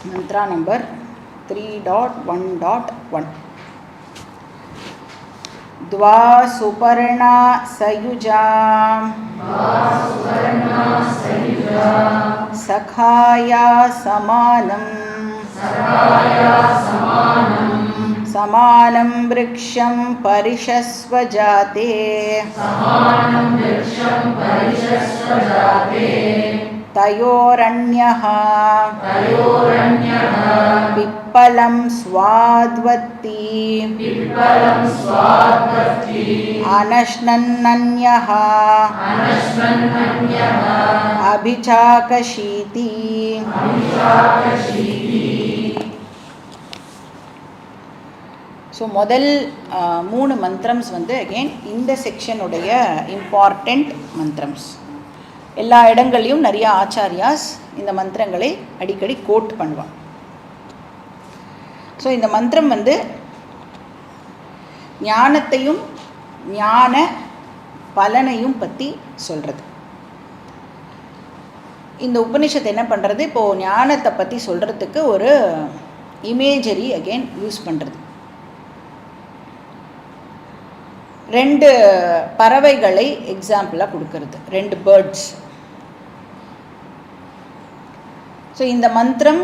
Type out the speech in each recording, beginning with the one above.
Mantra number 3.1.1. Dva Suparna Sayuja Sakhaya Samanam Samanam Vriksham Parishasvajate Tayoranyaha Pippalam Swadvati Anashnannanyaha Abhichakashiti. So முதல் 3 மந்திரம்ஸ் வந்து again இந்த செக்ஷனுடைய important மந்திரம்ஸ். எல்லா இடங்கள்லையும் நிறைய ஆச்சாரியாஸ் இந்த மந்திரங்களை அடிக்கடி கோட் பண்ணுவாங்க. ஸோ இந்த மந்திரம் வந்து ஞானத்தையும் ஞான பலனையும் பற்றி சொல்கிறது. இந்த உபனிஷத்து என்ன பண்ணுறது, இப்போது ஞானத்தை பற்றி சொல்கிறதுக்கு ஒரு இமேஜரி அகெயின் யூஸ் பண்ணுறது. 2 பறவைகளை எக்ஸாம்பிளாக கொடுக்கறது, 2 பேர்ட்ஸ். ஸோ இந்த மந்திரம்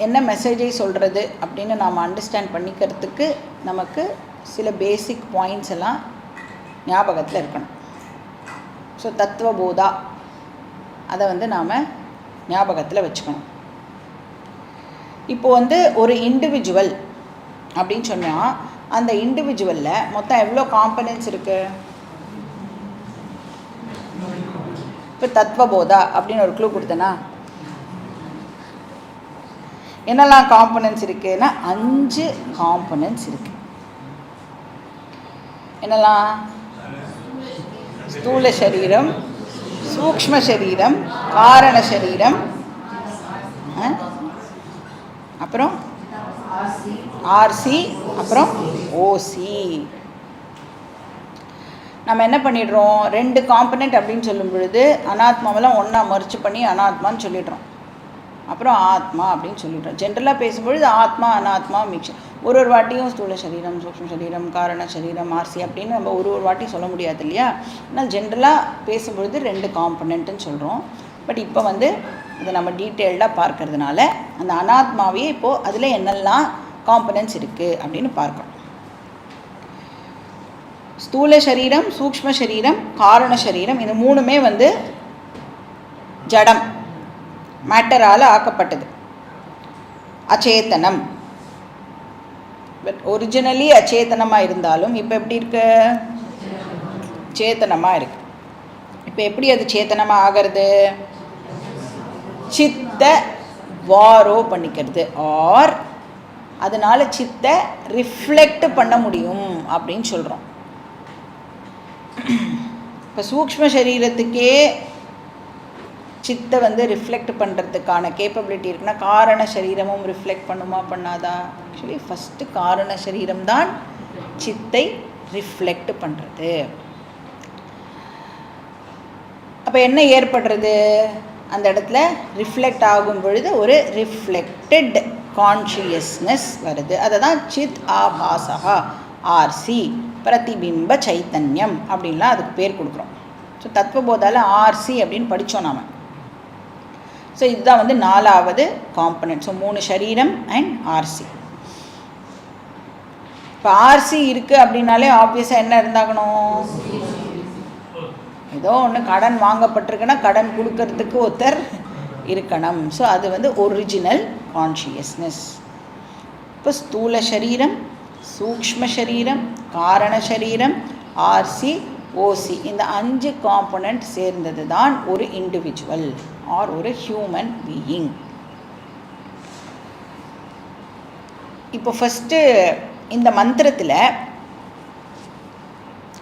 என்ன மெசேஜை சொல்கிறது அப்படின்னு நாம் அண்டர்ஸ்டாண்ட் பண்ணிக்கிறதுக்கு நமக்கு சில பேசிக் பாயிண்ட்ஸ் எல்லாம் ஞாபகத்தில் இருக்கணும். ஸோ தத்துவபோதா அதை வந்து நாம் ஞாபகத்தில் வச்சுக்கணும். இப்போது வந்து ஒரு இண்டிவிஜுவல் அப்படின்னு சொன்னால் அந்த இண்டிவிஜுவலில் மொத்தம் எவ்வளோ காம்பனன்ட்ஸ் இருக்குது? இப்போ தத்துவபோதா அப்படின்னு ஒரு க்ளூ கொடுத்தேன்னா என்னெல்லாம் காம்பனன்ட்ஸ் இருக்குன்னா 5 காம்பனன்ட்ஸ் இருக்குது. என்னெல்லாம்? ஸ்தூல சரீரம், சூக்ஷ்ம சரீரம், காரண சரீரம், அப்புறம் ஆர்சி, அப்புறம் ஓசி. நம்ம என்ன பண்ணிடுறோம், 2 காம்பனண்ட் அப்படின்னு சொல்லும் பொழுது அனாத்மாவெல்லாம் ஒன்றா மர்ச்சு பண்ணி அனாத்மான்னு சொல்லிடுறோம். அப்புறம் ஆத்மா அப்படின்னு சொல்லிடுறோம். ஜென்ரலாக பேசும்பொழுது ஆத்மா அனாத்மா மிக்சர். ஒரு வாட்டியும் ஸ்தூல சரீரம், சூக்ஷ்ம சரீரம், காரண சரீரம், ஆர்சி அப்படின்னு நம்ம ஒரு வாட்டியும் சொல்ல முடியாது இல்லையா. ஆனால் ஜென்ரலாக பேசும்பொழுது 2 காம்பனண்ட்டுன்னு சொல்கிறோம். பட் இப்போ வந்து இதை நம்ம டீட்டெயில்டாக பார்க்கறதுனால அந்த அனாத்மாவையே இப்போது அதில் என்னெல்லாம் காம்பனன்ட்ஸ் இருக்குது அப்படின்னு பார்க்கணும். ஸ்தூல சரீரம், சூக்ஷ்ம சரீரம், காரண சரீரம், இது 3மே வந்து ஜடம், மேட்டரால் ஆக்கப்பட்டது, அச்சேதனம். பட் ஒரிஜினலி அச்சேதனமாக இருந்தாலும் இப்போ எப்படி இருக்கு? சேத்தனமாக இருக்கு. இப்போ எப்படி அது சேத்தனமாக ஆகிறது? சித்தை வாரோ பண்ணிக்கிறது, ஆர் அதனால் சித்தை ரிஃப்ளெக்ட் பண்ண முடியும் அப்படின்னு சொல்கிறோம். இப்போ சூக்ஷ்ம சரீரத்துக்கே சித்தை வந்து ரிஃப்ளெக்ட் பண்ணுறதுக்கான கேப்பபிலிட்டி இருக்குன்னா காரண சரீரமும் ரிஃப்ளெக்ட் பண்ணுமா பண்ணாதா? ஆக்சுவலி ஃபஸ்ட்டு காரண சரீரம்தான் சித்தை ரிஃப்ளெக்ட் பண்ணுறது. அப்போ என்ன ஏற்படுறது? அந்த இடத்துல ரிஃப்ளெக்ட் ஆகும் பொழுது ஒரு ரிஃப்ளெக்டட் கான்ஷியஸ்னஸ் வருது. அதை தான் சித் ஆபாசகா, ஆர்சி, பிரதிபிம்ப சைத்தன்யம் அப்படின்லாம் அதுக்கு பேர் கொடுக்குறோம். ஸோ தத்துவபோதால ஆர்சி அப்படின்னு படித்தோம் நாம். ஸோ இதுதான் வந்து 4வது காம்பனண்ட். ஸோ 3 சரீரம் அண்ட் ஆர்சி. இப்போ ஆர்சி இருக்குது அப்படின்னாலே ஆப்வியஸாக என்ன இருந்தாகணும்? ஏதோ ஒன்று கடன் வாங்கப்பட்டிருக்குன்னா கடன் கொடுக்கறதுக்கு ஒருத்தர் இருக்கணும். ஸோ அது வந்து ஒரிஜினல் கான்ஷியஸ்னஸ். இப்போ ஸ்தூல சரீரம், சூக்ஷ்ம சரீரம், காரண சரீரம், ஆர்சி, ஓசி, இந்த 5 காம்பனண்ட் சேர்ந்தது தான் ஒரு இண்டிவிஜுவல் ஆர் ஒரு ஹியூமன் பீயிங். இப்போ ஃபஸ்ட்டு இந்த மந்திரத்தில்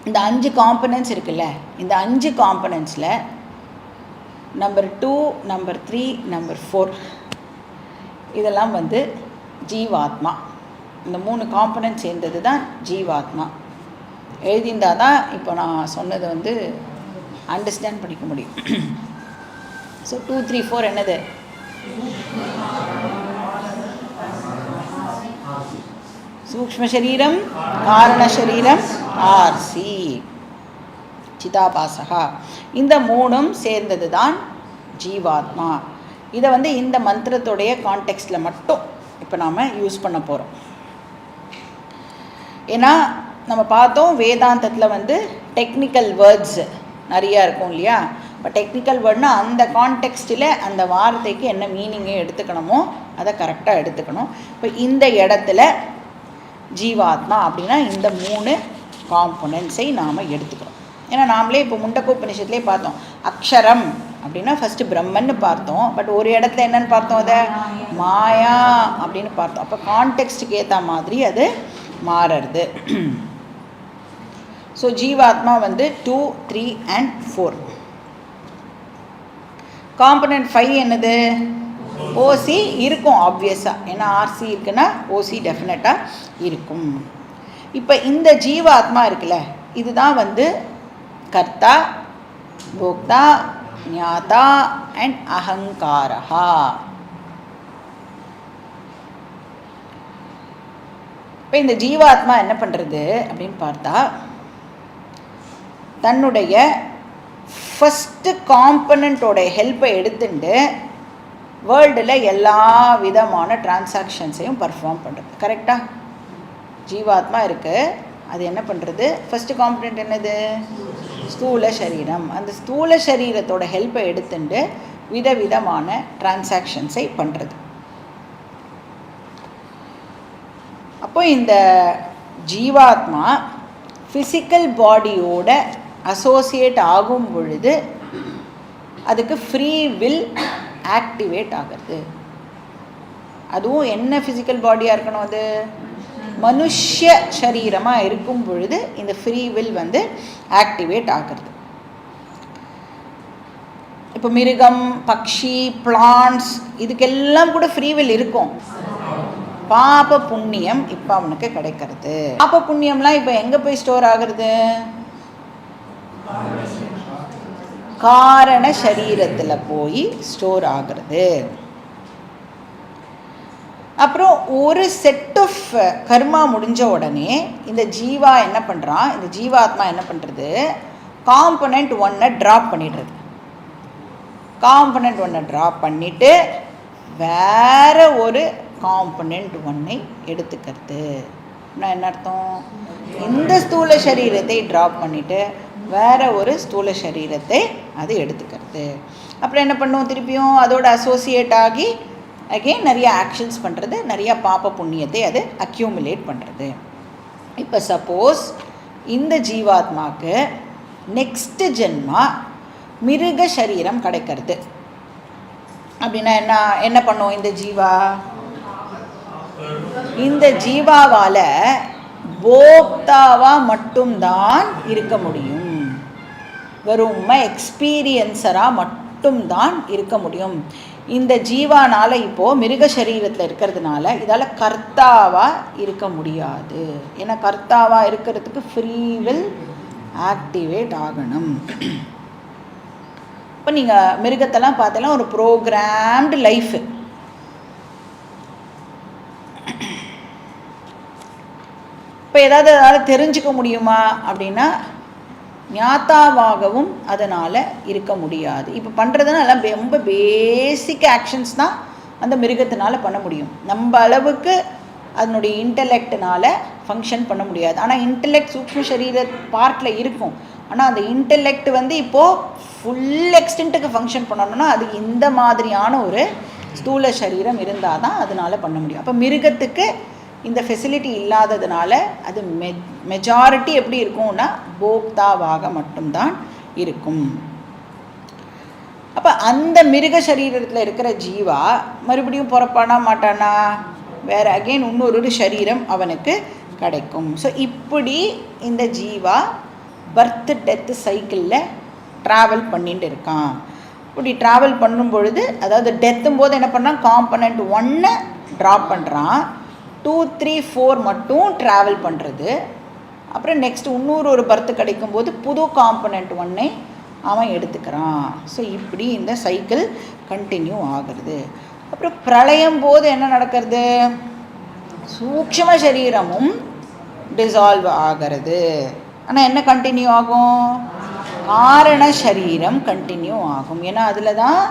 இந்த 5 காம்பனன்ட்ஸ் இருக்குல்ல, இந்த 5 காம்பனன்ட்ஸில் நம்பர் 2, நம்பர் 3, நம்பர் 4 இதெல்லாம் வந்து ஜீவாத்மா. இந்த 3 காம்பனன்ட் சேர்ந்தது தான் ஜீவாத்மா. எழுதியிருந்தால் தான் இப்போ நான் சொன்னது வந்து அண்டர்ஸ்டாண்ட் பண்ணிக்க முடியும். ஸோ 2, 3, 4 என்னது? சூக்ஷ்ம சரீரம், காரண சரீரம், ஆர்சி, சிதாபாசகா. இந்த மூணும் சேர்ந்தது தான் ஜீவாத்மா. இதை இந்த மந்திரத்துடைய கான்டெக்ஸ்டில் மட்டும் இப்போ நாம் யூஸ் பண்ண போகிறோம். ஏன்னா நம்ம பார்த்தோம் வேதாந்தத்தில் டெக்னிக்கல் வேர்ட்ஸ் நிறையா இருக்கும் இல்லையா. இப்போ டெக்னிக்கல் வேர்ட்னா அந்த கான்டெக்ஸ்டில் அந்த வார்த்தைக்கு என்ன மீனிங்கை எடுத்துக்கணுமோ அதை கரெக்டாக எடுத்துக்கணும். இப்போ இந்த இடத்துல ஜீவாத்மா அப்படின்னா இந்த 3 காம்போனன்ட்ஸை நாம் எடுத்துக்கிறோம். ஏன்னா நாமளே இப்போ முண்டக்கோபனிஷத்துலேயே பார்த்தோம், அக்ஷரம் அப்படின்னா ஃபஸ்ட்டு பிரம்மன்னு பார்த்தோம். பட் ஒரு இடத்துல என்னன்னு பார்த்தோம், அதை மாயா அப்படின்னு பார்த்தோம். அப்போ கான்டெக்ஸ்டுக்கு ஏற்ற மாதிரி அது மாறுறது. ஸோ ஜீவாத்மா 2, 3 and 4. காம்பனண்ட் 5 என்னது? ஓசி இருக்கும் ஆப்வியஸாக. ஏன்னா ஆர்சி இருக்குன்னா ஓசி டெஃபினட்டாக இருக்கும். இப்போ இந்த ஜீவாத்மா இருக்குல்ல, இதுதான் கர்த்தா, போக்தா, ஞாதா அண்ட் அகங்காரஹா. இப்போ இந்த ஜீவாத்மா என்ன பண்ணுறது அப்படின்னு பார்த்தா, தன்னுடைய ஃபஸ்ட்டு காம்பனண்ட்டோட ஹெல்ப்பை எடுத்துட்டு வேர்ல்டில் எல்லா விதமான டிரான்சாக்ஷன்ஸையும் பர்ஃபார்ம் பண்ணுறது. கரெக்டாக? ஜீவாத்மா இருக்குது, அது என்ன பண்ணுறது? ஃபஸ்ட்டு காம்பனண்ட் என்னது? ஸ்தூல சரீரம். அந்த ஸ்தூல சரீரத்தோட ஹெல்ப்பை எடுத்துட்டு விதவிதமான டிரான்சாக்ஷன்ஸை பண்ணுறது. அப்போ இந்த ஜீவாத்மா ஃபிசிக்கல் பாடியோட அசோசியேட் ஆகும் பொழுது அதுக்கு ஃப்ரீ வில் ஆக்டிவேட் ஆகிறது. அதுவும் என்ன ஃபிசிக்கல் பாடியாக இருக்கணும்? அது மனுஷ்ய சரீரமாக இருக்கும் பொழுது இந்த ஃப்ரீ வில் ஆக்டிவேட் ஆகிறது. இப்போ மிருகம், பக்ஷி, பிளான்ட்ஸ் இதுக்கெல்லாம் கூட ஃப்ரீ வில் இருக்கும். பாப புண்ணியம் இப்போ அவனுக்கு கிடைக்கிறது. பாப புண்ணியம்லாம் இப்போ எங்கே போய் ஸ்டோர் ஆகுறது? காரண சரீரத்தில் போய் ஸ்டோர் ஆகிறது. அப்புறம் ஒரு செட் ஆஃப் கர்மா முடிஞ்ச உடனே இந்த ஜீவா என்ன பண்ணுறான், இந்த ஜீவாத்மா என்ன பண்ணுறது? காம்பனண்ட் 1 ட்ராப் பண்ணிடுறது. காம்பனண்ட் 1 ட்ராப் பண்ணிவிட்டு வேற ஒரு காம்பனண்ட் 1 எடுத்துக்கிறது. என்ன அர்த்தம்? இந்த ஸ்தூல சரீரத்தை ட்ராப் பண்ணிவிட்டு வேற ஒரு ஸ்தூல சரீரத்தை அது எடுத்துக்கிறது. அப்புறம் என்ன பண்ணுவோம்? திருப்பியும் அதோட அசோசியேட் ஆகி அகெயின் நிறைய ஆக்ஷன்ஸ் பண்ணுறது, நிறையா பாப்ப புண்ணியத்தை அது அக்யூமுலேட் பண்ணுறது. இப்போ சப்போஸ் இந்த ஜீவாத்மாவுக்கு நெக்ஸ்ட்டு ஜென்மா மிருக சரீரம் கிடைக்கிறது அப்படின்னா என்ன பண்ணும் இந்த ஜீவா? இந்த ஜீவாவால் போக்தாவா மட்டும்தான் இருக்க முடியும். வெறும் எக்ஸ்பீரியன்ஸராக மட்டும்தான் இருக்க முடியும். இந்த ஜீவானால் இப்போது மிருக சரீரத்தில் இருக்கிறதுனால இதால் கர்த்தாவாக இருக்க முடியாது. ஏன்னா கர்த்தாவாக இருக்கிறதுக்கு ஃப்ரீ வில் ஆக்டிவேட் ஆகணும். இப்போ நீங்கள் மிருகத்தெல்லாம் பார்த்தீங்கன்னா ஒரு ப்ரோக்ராம்டு லைஃபு. இப்போ ஏதாவது அதால் தெரிஞ்சுக்க முடியுமா அப்படின்னா ஞாத்தாவாகவும் அதனால் இருக்க முடியாது. இப்போ பண்ணுறதுனால ரொம்ப பேசிக் ஆக்ஷன்ஸ் தான் அந்த மிருகத்தினால் பண்ண முடியும். நம்ம அளவுக்கு அதனுடைய இன்டெலெக்டினால் ஃபங்க்ஷன் பண்ண முடியாது. ஆனால் இன்டெலெக்ட் சூக்ஷ்ம சரீர பார்ட்டில் இருக்கும். ஆனால் அந்த இன்டெலெக்ட் இப்போது ஃபுல் எக்ஸ்டென்ட்டுக்கு ஃபங்க்ஷன் பண்ணணும்னா அது இந்த மாதிரியான ஒரு ஸ்தூல சரீரம் இருந்தால் தான் அதனால் பண்ண முடியும். அப்போ மிருகத்துக்கு இந்த ஃபெசிலிட்டி இல்லாததுனால அது மெஜாரிட்டி எப்படி இருக்கும்னா போக்தாவாக மட்டும்தான் இருக்கும். அப்போ அந்த மிருக சரீரத்தில் இருக்கிற ஜீவா மறுபடியும் பிறப்பானா மாட்டானா? வேறு அகெயின் இன்னொரு சரீரம் அவனுக்கு கிடைக்கும். ஸோ இப்படி இந்த ஜீவா பர்த் டெத்து சைக்கிளில் ட்ராவல் பண்ணிட்டு இருக்கான். இப்படி ட்ராவல் பண்ணும் பொழுது அதாவது டெத்தும் போது என்ன பண்ணால் காம்பனண்ட் 1 ட்ராப் பண்ணுறான். 2, 3, 4 மட்டும் ட்ராவல் பண்ணுறது. அப்புறம் நெக்ஸ்ட் இன்னொரு பர்த்து கிடைக்கும்போது புது காம்பனண்ட் 1 அவன் எடுத்துக்கிறான். ஸோ இப்படி இந்த சைக்கிள் கண்டினியூ ஆகிறது. அப்புறம் பிரளயம் போது என்ன நடக்கிறது? சூக்ஷ்ம சரீரமும் டிசால்வ் ஆகிறது. ஆனால் என்ன கண்டினியூ ஆகும்? காரண சரீரம் கண்டினியூ ஆகும். ஏன்னா அதில் தான்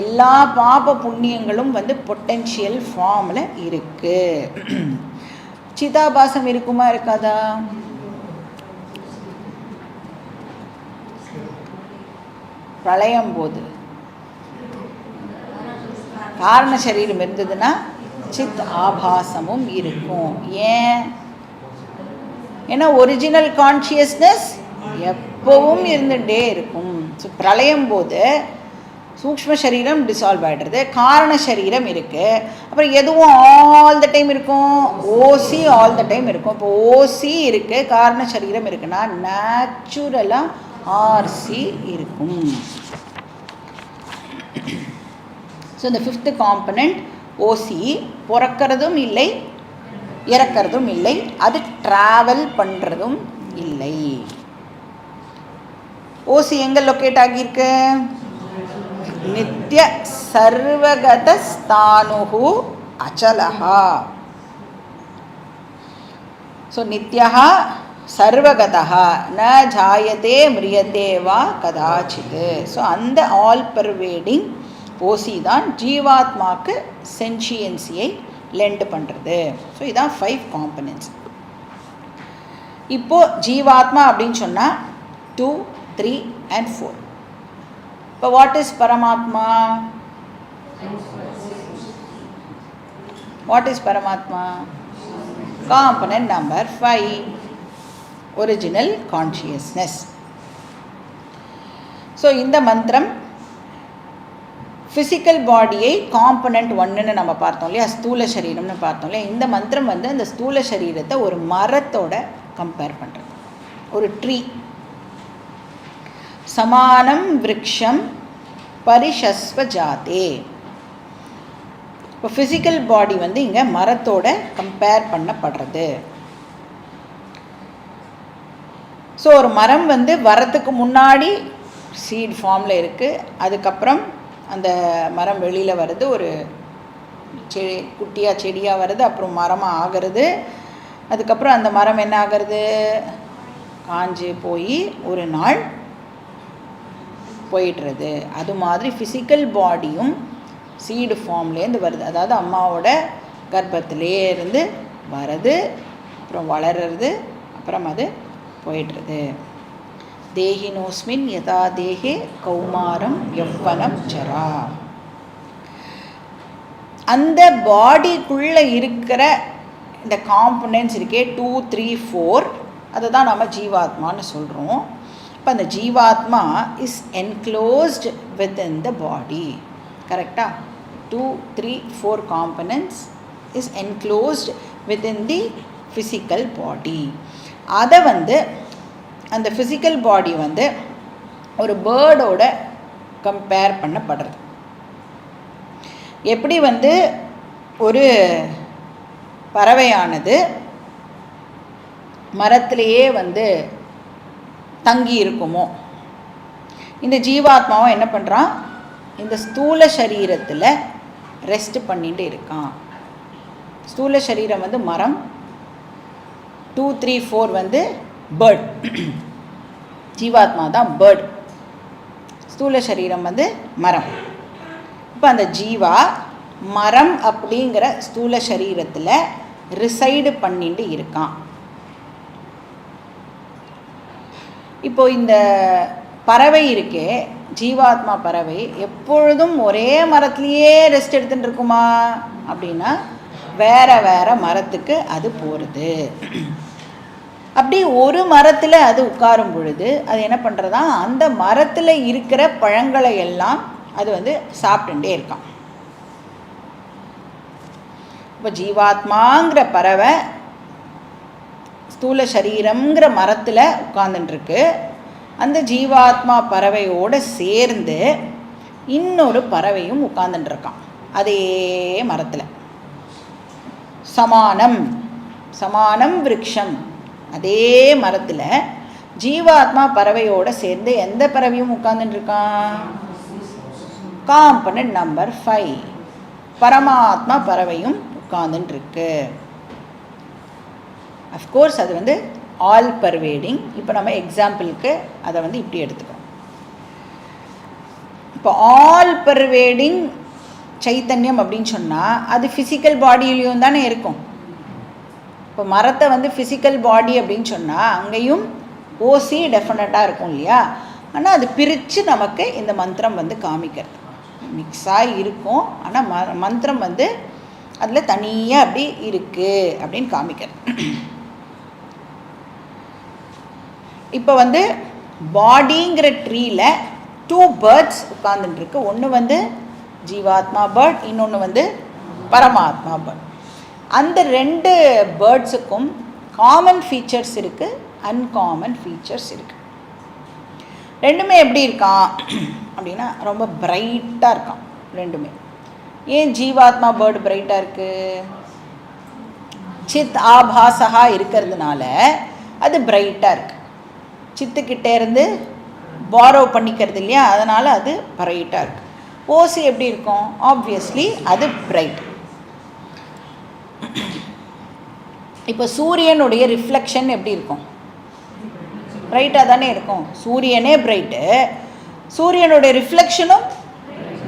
எல்லா பாப புண்ணியங்களும் வந்து பொட்டென்ஷியல் ஃபார்மில் இருக்குது. சிதாபாசம் இருக்குமா இருக்காதா? பிரளயம் போது காரண சரீரம் இருந்ததுன்னா சித் ஆபாசமும் இருக்கும். ஏன்னா ஒரிஜினல் கான்ஷியஸ்னஸ் எப்பவும் இருந்துகிட்டே இருக்கும். ஸோ பிரளயம் போது சூக்ஷ்ம சரீரம் டிசால்வ் ஆகிடுறது, காரண சரீரம் இருக்குது. அப்புறம் எதுவும் ஆல் த டைம் இருக்கும்? ஓசி ஆல் த டைம் இருக்கும். இப்போ ஓசி இருக்குது, காரண சரீரம் இருக்குன்னா நேச்சுரலாக ஆர்சி இருக்கும். ஸோ இந்த ஃபிஃப்த்து காம்பனண்ட் ஓசி பிறக்கிறதும் இல்லை, இறக்கிறதும் இல்லை, அது ட்ராவல் பண்ணுறதும் இல்லை. ஓசி எங்கே லொக்கேட் ஆகியிருக்கு? நித்ய சர்வகத ஸ்தானுஹு அச்சலஹா. ஸோ நித்யா சர்வகதா ந ஜாயதே மிரியதே வா கதாச்சித். ஸோ அந்த ஆல் பர்வேடிங் ஓசி தான் ஜீவாத்மாவுக்கு சென்ஷியன்சியை லெண்ட் பண்ணுறது. ஸோ இதான் 5 காம்பனன்ட்ஸ். இப்போது ஜீவாத்மா அப்படின்னு சொன்னால் 2, 3 and 4. இப்போ வாட் இஸ் பரமாத்மா? வாட் இஸ் பரமாத்மா? Component number 5, original consciousness. So இந்த மந்திரம் ஃபிசிக்கல் பாடியை காம்பனண்ட் 1ன்னு நம்ம பார்த்தோம் இல்லையா, ஸ்தூல சரீரம்னு பார்த்தோம் இல்லையா. இந்த மந்திரம் வந்து அந்த ஸ்தூல சரீரத்தை ஒரு மரத்தோட கம்பேர் பண்ணுறது. ஒரு ட்ரீ. சமானம் விருக்ஷம் பரிஷஸ்வ ஜாதே. இப்போ ஃபிசிக்கல் பாடி வந்து இங்கே மரத்தோட கம்பேர் பண்ணப்படுறது. ஸோ ஒரு மரம் வந்து வரத்துக்கு முன்னாடி சீட் ஃபார்மில் இருக்குது. அதுக்கப்புறம் அந்த மரம் வெளியில் வருது, ஒரு குட்டியாக செடியாக வருது, அப்புறம் மரமாக ஆகிறது. அதுக்கப்புறம் அந்த மரம் என்ன ஆகிறது? காஞ்சு போய் ஒரு நாள் போயிடுறது. அது மாதிரி ஃபிசிக்கல் பாடியும் சீடு ஃபார்ம்லேருந்து வருது. அதாவது அம்மாவோட கர்ப்பத்திலே இருந்து வருது, அப்புறம் வளர்றது, அப்புறம் அது போயிடுறது. தேஹினோஸ்மின் யதா தேஹே கௌமாரம் யௌவனம் ஜரா. அந்த பாடிக்குள்ளே இருக்கிற இந்த காம்பனன்ட்ஸ் இருக்கே 2, 3, 4, அதை தான் நம்ம ஜீவாத்மான்னு சொல்கிறோம். இப்போ அந்த ஜீவாத்மா இஸ் என்க்ளோஸ்டு வித்தின் த பாடி. கரெக்டாக? 2, 3, 4 components is enclosed within the physical body. அதை வந்து அந்த ஃபிசிக்கல் பாடி வந்து ஒரு பேர்டோட கம்பேர் பண்ணப்படுறது. எப்படி வந்து ஒரு பறவையானது மரத்திலேயே வந்து தங்கி இருக்குமோ, இந்த ஜீவாத்மாவும் என்ன பண்ணுறான்? இந்த ஸ்தூல சரீரத்தில் ரெஸ்ட் பண்ணிட்டு இருக்கான். ஸ்தூல சரீரம் வந்து மரம், 2, 3, 4 வந்து பேர்ட். ஜீவாத்மா தான் பேர்ட், ஸ்தூல சரீரம் வந்து மரம். இப்போ அந்த ஜீவா மரம் அப்படிங்கிற ஸ்தூல சரீரத்தில் ரிசைடு பண்ணிட்டு இருக்கான். இப்போ இந்த பறவை இருக்கே, ஜீவாத்மா பறவை எப்பொழுதும் ஒரே மரத்துலேயே ரெஸ்ட் எடுத்துகிட்டு இருக்குமா அப்படின்னா வேறு வேறு மரத்துக்கு அது போகிறது. அப்படி ஒரு மரத்தில் அது உட்காரும் பொழுது அது என்ன பண்ணுறதா, அந்த மரத்தில் இருக்கிற பழங்களை எல்லாம் அது வந்து சாப்பிட்டுட்டே இருக்கான். இப்போ ஜீவாத்மாங்கிற பறவை ஸ்தூல சரீரங்கிற மரத்தில் உட்கார்ந்துட்டுருக்கு. அந்த ஜீவாத்மா பறவையோடு சேர்ந்து இன்னொரு பறவையும் உட்கார்ந்துட்டுருக்கான் அதே மரத்தில். சமானம் சமானம் விருக்ஷம், அதே மரத்தில் ஜீவாத்மா பறவையோடு சேர்ந்து எந்த பறவையும் உட்கார்ந்துட்டுருக்கான்? காம்பனன்ட் நம்பர் 5 பரமாத்மா பறவையும் உட்கார்ந்துட்டுருக்கு. அஃப்கோர்ஸ் அது வந்து ஆல் பர்வேடிங். இப்போ நம்ம எக்ஸாம்பிளுக்கு அதை வந்து இப்படி எடுத்துக்கோம். இப்போ ஆல் பர்வேடிங் சைத்தன்யம் அப்படின்னு சொன்னால் அது ஃபிசிக்கல் பாடியிலையும் தானே இருக்கும். இப்போ மரத்தை வந்து ஃபிசிக்கல் பாடி அப்படின்னு சொன்னால் அங்கேயும் ஓசி டெஃபினட்டாக இருக்கும் இல்லையா. ஆனால் அது பிரித்து நமக்கு இந்த மந்திரம் வந்து காமிக்கிறது. மிக்ஸாக இருக்கும், ஆனால் மந்திரம் வந்து அதில் தனியாக அப்படி இருக்குது அப்படின்னு காமிக்கிறது. இப்போ வந்து பாடிங்கிற ட்ரீயில் 2 பேர்ட்ஸ் உட்கார்ந்துட்டுருக்கு. ஒன்று வந்து ஜீவாத்மா பேர்ட், இன்னொன்று வந்து பரமாத்மா பேர்ட். அந்த 2 பேர்ட்ஸுக்கும் காமன் ஃபீச்சர்ஸ் இருக்குது, அன்காமன் ஃபீச்சர்ஸ் இருக்குது. ரெண்டுமே எப்படி இருக்கான் அப்படின்னா ரொம்ப பிரைட்டாக இருக்கான் ரெண்டுமே. ஏன் ஜீவாத்மா பேர்டு பிரைட்டாக இருக்குது? சித் ஆபாசகா இருக்கிறதுனால அது பிரைட்டாக இருக்குது. சித்துக்கிட்டே இருந்து பாரோ பண்ணிக்கிறது இல்லையா, அதனால் அது பிரைட்டாக இருக்குது. ஓசி எப்படி இருக்கும்? ஆப்வியஸ்லி அது பிரைட். இப்போ சூரியனுடைய ரிஃப்ளெக்ஷன் எப்படி இருக்கும்? பிரைட்டாக தானே இருக்கும். சூரியனே பிரைட்டு, சூரியனுடைய ரிஃப்ளெக்ஷனும்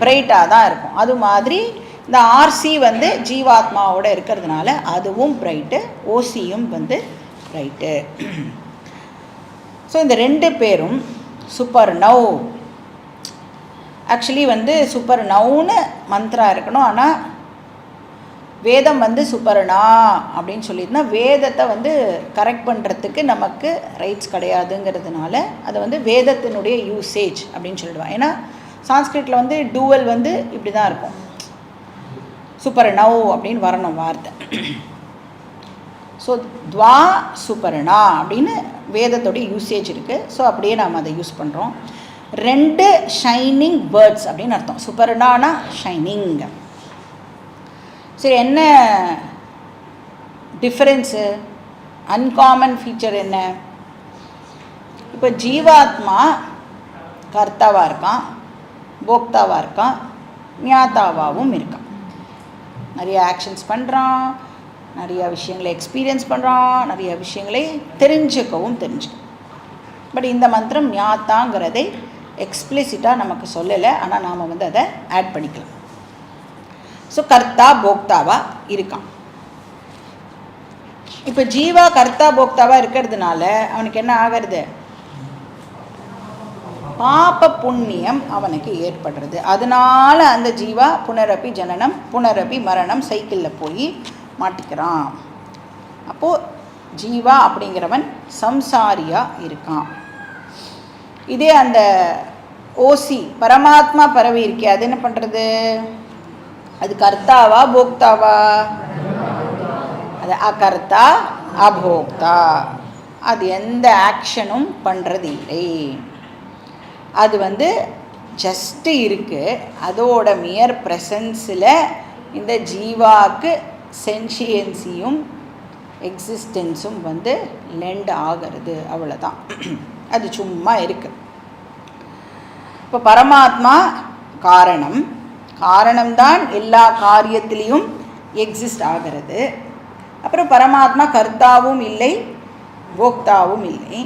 பிரைட்டாக தான் இருக்கும். அது மாதிரி இந்த ஆர்சி வந்து ஜீவாத்மாவோட இருக்கிறதுனால அதுவும் பிரைட்டு, ஓசியும் வந்து பிரைட்டு. ஸோ இந்த 2 பேரும் சூப்பர் நவ். ஆக்சுவலி வந்து சூப்பர் நவுன்னு மந்திரா இருக்கணும். ஆனால் வேதம் வந்து சூப்பர்னா அப்படின்னு சொல்லிட்டுனா வேதத்தை வந்து கரெக்ட் பண்ணுறதுக்கு நமக்கு ரைட்ஸ் கிடையாதுங்கிறதுனால அதை வந்து வேதத்தினுடைய யூசேஜ் அப்படின்னு சொல்லிடுவான். ஏன்னா சான்ஸ்கிரிட்டில் வந்து டூவல் வந்து இப்படி தான் இருக்கும், சூப்பர் நவ் அப்படின்னு வரணும் வார்த்தை. ஸோ துவா சூப்பர்னா அப்படின்னு வேதத்தோடைய யூசேஜ் இருக்குது. ஸோ அப்படியே நாம் அதை யூஸ் பண்ணுறோம். 2 ஷைனிங் பேர்ட்ஸ் அப்படின்னு அர்த்தம். சூப்பர்னானா ஷைனிங். சரி, என்ன டிஃப்ரென்ஸு, அன்காமன் ஃபீச்சர் என்ன? இப்போ ஜீவாத்மா கர்த்தாவாக இருக்கான், போக்தாவாக இருக்கான், ஞாத்தாவாகவும் இருக்கான். நிறைய ஆக்ஷன்ஸ் பண்ணுறான், நிறைய விஷயங்களை எக்ஸ்பீரியன்ஸ் பண்ணுறான், நிறைய விஷயங்களை தெரிஞ்சுக்கவும். பட் இந்த மந்திரம் ஞாத்தாங்கிறதை எக்ஸ்பிளிசிட்டாக நமக்கு சொல்லலை, ஆனால் நாம் வந்து அதை ஆட் பண்ணிக்கலாம். ஸோ கர்த்தா போக்தாவாக இருக்கான். இப்போ ஜீவா கர்த்தா போக்தாவாக இருக்கிறதுனால அவனுக்கு என்ன ஆகிறது? பாப புண்ணியம் அவனுக்கு ஏற்படுறது. அதனால அந்த ஜீவா புனரப்பி ஜனனம் புனரப்பி மரணம் சைக்கிளில் போய் மாட்டிக்கிறான். அப்போது ஜீவா அப்படிங்கிறவன் சம்சாரியாக இருக்கான். இதே அந்த ஓசி பரமாத்மா பரவி இருக்கே, அது என்ன பண்ணுறது? அது கர்த்தாவா போக்தாவா? அது அகர்த்தா அபோக்தா. அது எந்த ஆக்ஷனும் பண்ணுறது இல்லை. அது வந்து ஜஸ்ட்டு இருக்குது. அதோட மியர் ப்ரெசன்ஸில் இந்த ஜீவாவுக்கு சென்ஷியன்சியும் எக்ஸிஸ்டன்ஸும் வந்து லெண்ட் ஆகிறது, அவ்வளோதான். அது சும்மா இருக்குது. இப்போ பரமாத்மா காரணம், காரணம்தான் எல்லா காரியத்திலையும் எக்ஸிஸ்ட் ஆகிறது. அப்புறம் பரமாத்மா கர்த்தாவும் இல்லை, போக்தாவும் இல்லை.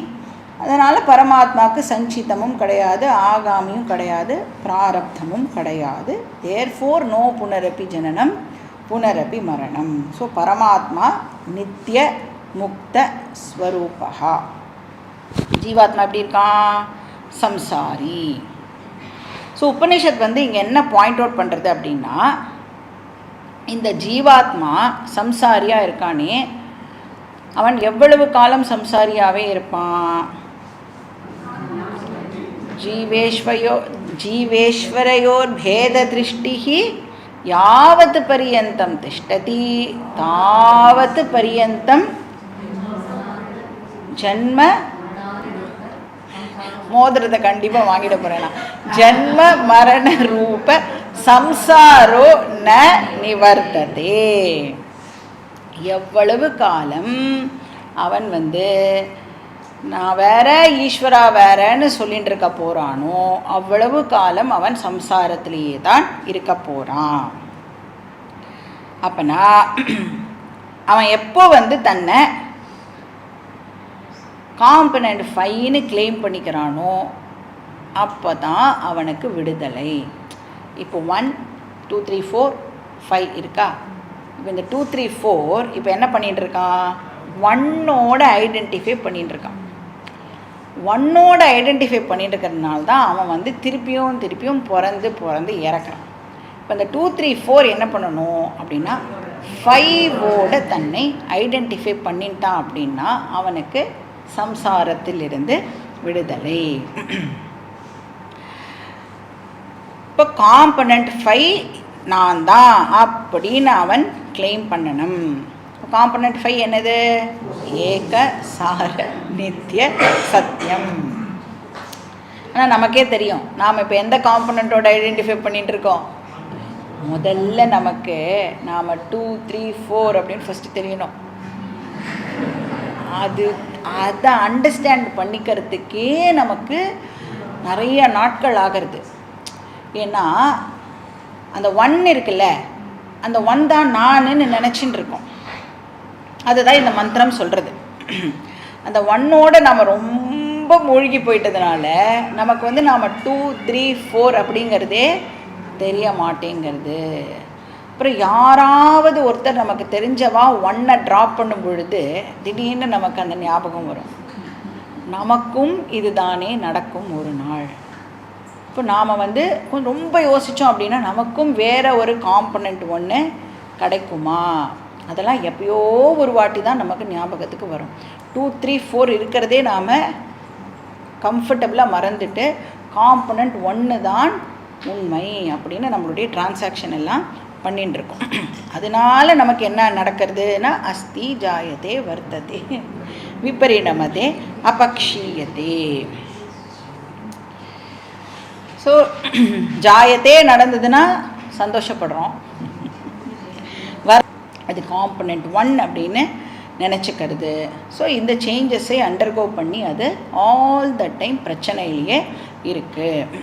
அதனால் பரமாத்மாவுக்கு சஞ்சிதமும் கிடையாது, ஆகாமியும் கிடையாது, பிராரப்தமும் கிடையாது. தேர்ஃபோர் நோ புனரப்பி ஜனனம் புனரப்பி மரணம். ஸோ பரமாத்மா நித்திய முக்த ஸ்வரூபா. ஜீவாத்மா எப்படி இருக்கான்? சம்சாரி. ஸோ உபனிஷத் வந்து இங்கே என்ன பாயிண்ட் அவுட் பண்ணுறது அப்படின்னா, இந்த ஜீவாத்மா சம்சாரியாக இருக்கானே, அவன் எவ்வளவு காலம் சம்சாரியாகவே இருப்பான்? ஜீவேஸ்வரையோர் பேத திருஷ்டிஹி யாவத் பரியந்தம் திஷ்டதி தாவத் பரியந்தம் ஜன்ம மோதிரத்தை கண்டிப்பாக வாங்கிட போகிறேன் நான். ஜன்ம மரண ரூப சம்சாரோ ந நிவர்த்ததே. எவ்வளவு காலம் அவன் வந்து நான் வேற ஈஸ்வரா வேறன்னு சொல்லிட்டு இருக்க போகிறானோ அவ்வளவு காலம் அவன் சம்சாரத்திலேயே தான் இருக்க போகிறான். அப்பனா அவன் எப்போ வந்து தன்னை காம்பனண்ட் 5ன்னு கிளைம் பண்ணிக்கிறானோ அப்போ தான் அவனுக்கு விடுதலை. இப்போ 1 2 3 4 5 இருக்கா? இப்போ இந்த 2 3 4 இப்போ என்ன பண்ணிகிட்டு இருக்கான்? 1ஓட ஐடென்டிஃபை பண்ணிகிட்டு இருக்கான். 1ஓட ஐடென்டிஃபை பண்ணிட்டு இருக்கிறதுனால தான் அவன் வந்து திருப்பியும் பிறந்து இறக்குறான். இப்போ இந்த 2 3 4 என்ன பண்ணணும் அப்படின்னா 5ஓட தன்னை ஐடென்டிஃபை பண்ணிட்டான் அப்படின்னா அவனுக்கு சம்சாரத்திலிருந்து விடுதலை. இப்போ காம்பனண்ட் 5 நான் தான் அப்படின்னு அவன் கிளைம் பண்ணணும். காம்பனண்ட் 5 என்னது? ஏக சார நித்திய சத்தியம். ஆனால் நமக்கே தெரியும் நாம் இப்போ எந்த காம்பனண்ட்டோட ஐடென்டிஃபை பண்ணிகிட்டு இருக்கோம். முதல்ல நமக்கு நாம் 2 3 4 அப்படின்னு ஃபஸ்ட்டு தெரியணும். அதை அண்டர்ஸ்டாண்ட் பண்ணிக்கிறதுக்கே நமக்கு நிறைய நாட்கள் ஆகிறது. ஏன்னா அந்த 1 இருக்குல்ல, அந்த 1 தான் நானுன்னு நினச்சின்னு இருக்கோம். அதுதான் இந்த மந்திரம் சொல்கிறது. அந்த 1ஓட நம்ம ரொம்ப மூழ்கி போயிட்டதுனால நமக்கு வந்து நாம் 2 3 4 அப்படிங்கிறதே தெரிய மாட்டேங்கிறது. அப்புறம் யாராவது ஒருத்தர் நமக்கு தெரிஞ்சவா 1 ட்ராப் பண்ணும் பொழுது திடீர்னு நமக்கு அந்த ஞாபகம் வரும், நமக்கும் இதுதானே நடக்கும் ஒரு நாள். இப்போ நாம் வந்து ரொம்ப யோசித்தோம் அப்படின்னா நமக்கும் வேறு ஒரு காம்பனண்ட் 1 கிடைக்குமா? அதெல்லாம் எப்பயோ ஒரு வாட்டி தான் நமக்கு ஞாபகத்துக்கு வரும். 2 3 4 இருக்கிறதே நாம் கம்ஃபர்டபுளாக மறந்துட்டு காம்பனண்ட் 1 தான் உண்மை அப்படின்னு நம்மளுடைய டிரான்சாக்ஷன் எல்லாம் பண்ணிட்டு இருக்கோம். அதனால நமக்கு என்ன நடக்கிறதுனா அஸ்தி ஜாயதே வர்த்ததே விபரிணமதே அபக்ஷீயதே. ஸோ ஜாயத்தே நடந்ததுன்னா சந்தோஷப்படுறோம். அது காம்பனண்ட் 1 அப்படின்னு நினச்சிக்கிறது. ஸோ இந்த சேஞ்சஸை அண்டர்கோ பண்ணி அது ஆல் த டைம் பிரச்சனையிலேயே இருக்குது.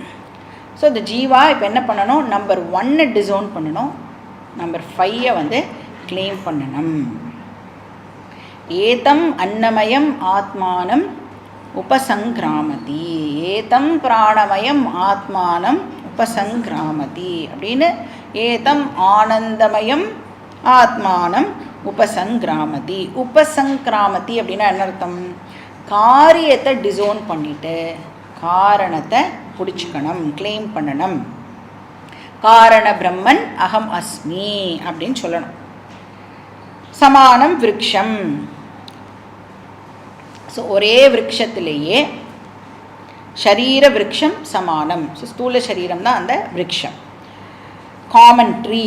ஸோ இந்த ஜீவா இப்போ என்ன பண்ணணும்? நம்பர் 1 டிசோன் பண்ணணும், நம்பர் 5 வந்து கிளைம் பண்ணணும். ஏதம் அன்னமயம் ஆத்மானம் உபசங்கிராமதி, ஏதம் பிராணமயம் ஆத்மானம் உபசங்கிராமதி அப்படின்னு, ஏதம் ஆனந்தமயம் ஆத்மானம் உபசங்கிராமதி. உபசங்கிராமதி அப்படின்னா என்ன அர்த்தம்? காரியத்தை டிசோன் பண்ணிட்டு காரணத்தை பிடிச்சிக்கணும், கிளைம் பண்ணணும். காரண பிரம்மன் அகம் அஸ்மி அப்படின்னு சொல்லணும். சமானம் விருட்சம். ஸோ ஒரே விருட்சத்திலேயே ஷரீர விருட்சம் சமானம். ஸோ ஸ்தூல சரீரம் தான் அந்த விருட்சம். காமன் ட்ரீ